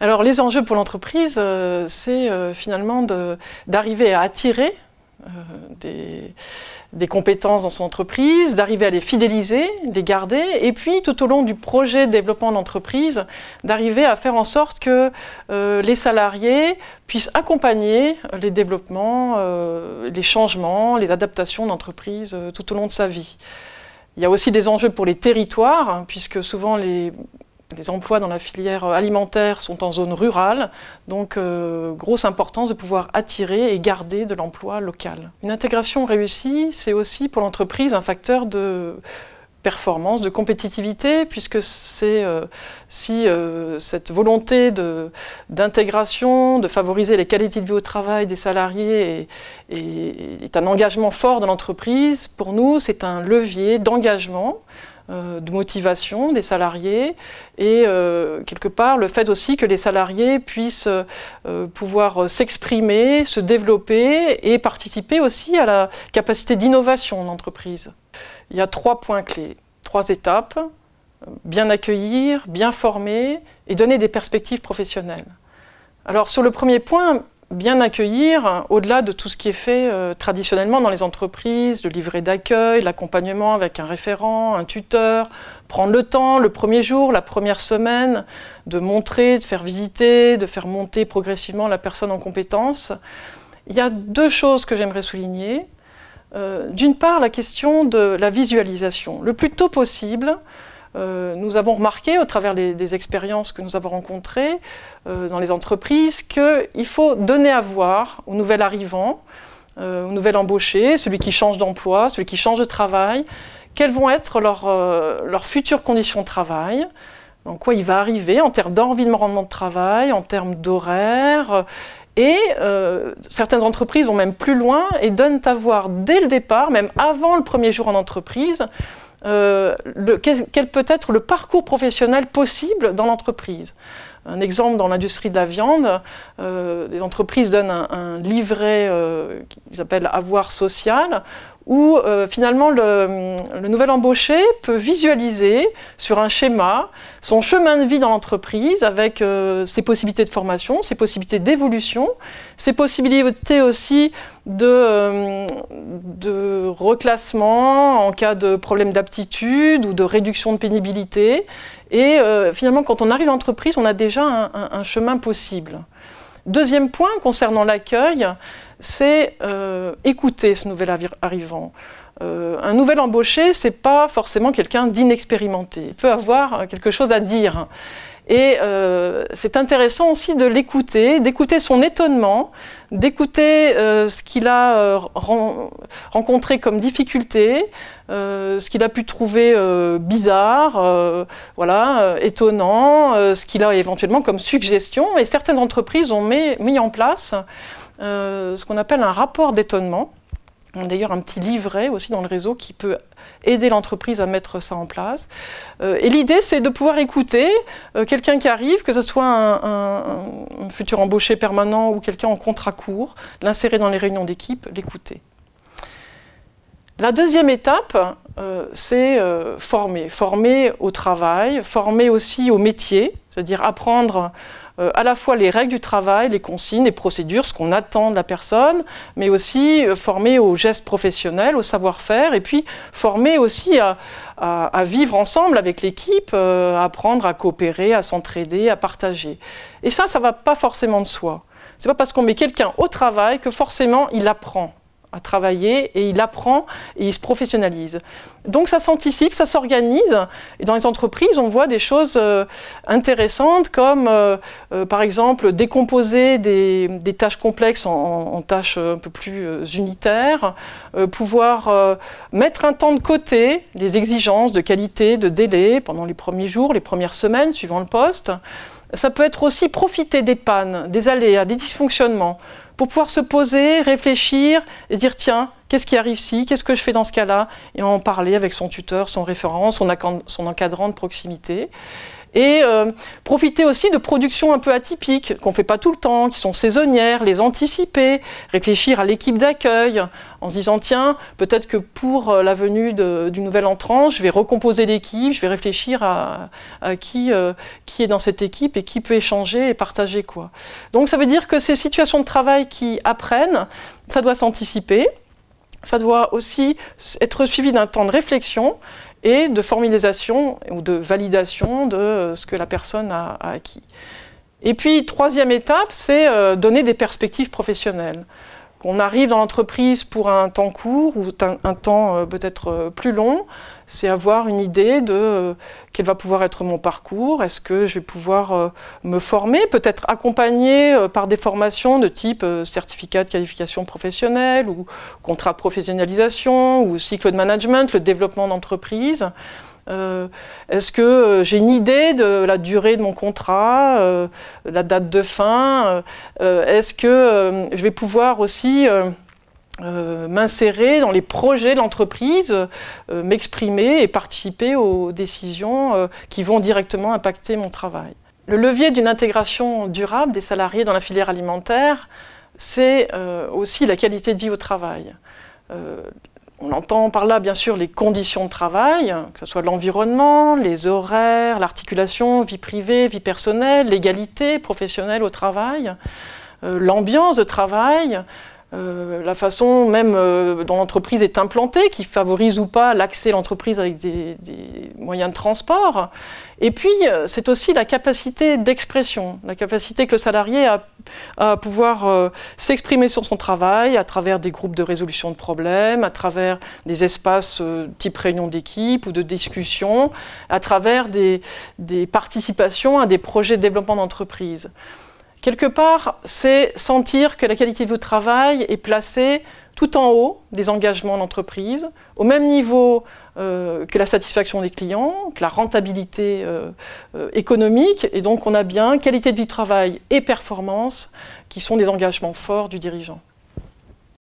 Alors les enjeux pour l'entreprise, c'est finalement d'arriver à attirer des compétences dans son entreprise, d'arriver à les fidéliser, les garder, et puis tout au long du projet de développement d'entreprise, d'arriver à faire en sorte que les salariés puissent accompagner les développements, les changements, les adaptations d'entreprise tout au long de sa vie. Il y a aussi des enjeux pour les territoires, hein, puisque souvent les emplois dans la filière alimentaire sont en zone rurale, donc grosse importance de pouvoir attirer et garder de l'emploi local. Une intégration réussie, c'est aussi pour l'entreprise un facteur de performance, de compétitivité, puisque c'est si cette volonté d'intégration, de favoriser les qualités de vie au travail des salariés est un engagement fort de l'entreprise, pour nous c'est un levier d'engagement, de motivation des salariés et quelque part le fait aussi que les salariés puissent pouvoir s'exprimer, se développer et participer aussi à la capacité d'innovation de l'entreprise. Il y a 3 points clés, 3 étapes: bien accueillir, bien former et donner des perspectives professionnelles. Alors sur le premier point, bien accueillir, au-delà de tout ce qui est fait traditionnellement dans les entreprises, le livret d'accueil, l'accompagnement avec un référent, un tuteur, prendre le temps, le premier jour, la première semaine, de montrer, de faire visiter, de faire monter progressivement la personne en compétences. Il y a 2 choses que j'aimerais souligner. D'une part, la question de la visualisation. Le plus tôt possible, nous avons remarqué au travers des expériences que nous avons rencontrées dans les entreprises qu'il faut donner à voir au nouvel arrivant, au nouvel embauché, celui qui change d'emploi, celui qui change de travail, quelles vont être leurs futures conditions de travail, en quoi il va arriver en termes d'environnement de travail, en termes d'horaire. Et certaines entreprises vont même plus loin et donnent à voir dès le départ, même avant le premier jour en entreprise, quel peut être le parcours professionnel possible dans l'entreprise. Un exemple dans l'industrie de la viande, des entreprises donnent un livret qu'ils appellent avoir social, où finalement le nouvel embauché peut visualiser sur un schéma son chemin de vie dans l'entreprise avec ses possibilités de formation, ses possibilités d'évolution, ses possibilités aussi de reclassement en cas de problème d'aptitude ou de réduction de pénibilité. Et finalement, quand on arrive dans l'entreprise, on a déjà un chemin possible. Deuxième point concernant l'accueil, c'est écouter ce nouvel arrivant. Un nouvel embauché, ce n'est pas forcément quelqu'un d'inexpérimenté. Il peut avoir quelque chose à dire. Et c'est intéressant aussi de l'écouter, d'écouter son étonnement, d'écouter ce qu'il a rencontré comme difficulté, ce qu'il a pu trouver bizarre, voilà, étonnant, ce qu'il a éventuellement comme suggestion. Et certaines entreprises ont mis en place ce qu'on appelle un rapport d'étonnement. On a d'ailleurs un petit livret aussi dans le réseau qui peut aider l'entreprise à mettre ça en place. Et l'idée, c'est de pouvoir écouter quelqu'un qui arrive, que ce soit un futur embauché permanent ou quelqu'un en contrat court, l'insérer dans les réunions d'équipe, l'écouter. La deuxième étape, c'est former. Former au travail, former aussi au métier, c'est-à-dire apprendre à la fois les règles du travail, les consignes, les procédures, ce qu'on attend de la personne, mais aussi former aux gestes professionnels, au savoir-faire, et puis former aussi à vivre ensemble avec l'équipe, à apprendre à coopérer, à s'entraider, à partager. Et ça ne va pas forcément de soi. Ce n'est pas parce qu'on met quelqu'un au travail que forcément il apprend à travailler et il apprend et il se professionnalise. Donc ça s'anticipe, ça s'organise. Et dans les entreprises, on voit des choses intéressantes comme par exemple décomposer des tâches complexes en tâches un peu plus unitaires, pouvoir mettre un temps de côté les exigences de qualité, de délai pendant les premiers jours, les premières semaines suivant le poste. Ça peut être aussi profiter des pannes, des aléas, des dysfonctionnements, pour pouvoir se poser, réfléchir et se dire tiens, qu'est-ce qui arrive ici, qu'est-ce que je fais dans ce cas-là, et en parler avec son tuteur, son référent, son encadrant de proximité. Et profiter aussi de productions un peu atypiques, qu'on ne fait pas tout le temps, qui sont saisonnières, les anticiper, réfléchir à l'équipe d'accueil, en se disant tiens, peut-être que pour la venue du nouvel entrant, je vais recomposer l'équipe, je vais réfléchir à qui est dans cette équipe et qui peut échanger et partager quoi. Donc ça veut dire que ces situations de travail qui apprennent, ça doit s'anticiper, ça doit aussi être suivi d'un temps de réflexion et de formalisation ou de validation de ce que la personne a acquis. Et puis, troisième étape, c'est donner des perspectives professionnelles. Qu'on arrive dans l'entreprise pour un temps court ou un temps peut-être plus long, c'est avoir une idée de quel va pouvoir être mon parcours, est-ce que je vais pouvoir me former, peut-être accompagné par des formations de type certificat de qualification professionnelle ou contrat de professionnalisation ou cycle de management, le développement d'entreprise. Est-ce que j'ai une idée de la durée de mon contrat, la date de fin, est-ce que je vais pouvoir aussi m'insérer dans les projets de l'entreprise, m'exprimer et participer aux décisions qui vont directement impacter mon travail. Le levier d'une intégration durable des salariés dans la filière alimentaire, c'est aussi la qualité de vie au travail. On entend par là, bien sûr, les conditions de travail, que ce soit l'environnement, les horaires, l'articulation, vie privée, vie personnelle, l'égalité professionnelle au travail, l'ambiance de travail, la façon même dont l'entreprise est implantée, qui favorise ou pas l'accès à l'entreprise avec des moyens de transport. Et puis, c'est aussi la capacité d'expression, la capacité que le salarié a à pouvoir s'exprimer sur son travail à travers des groupes de résolution de problèmes, à travers des espaces type réunion d'équipe ou de discussion, à travers des participations à des projets de développement d'entreprise. Quelque part, c'est sentir que la qualité de votre travail est placée tout en haut des engagements d'entreprise, au même niveau que la satisfaction des clients, que la rentabilité économique. Et donc, on a bien qualité de vie de travail et performance qui sont des engagements forts du dirigeant.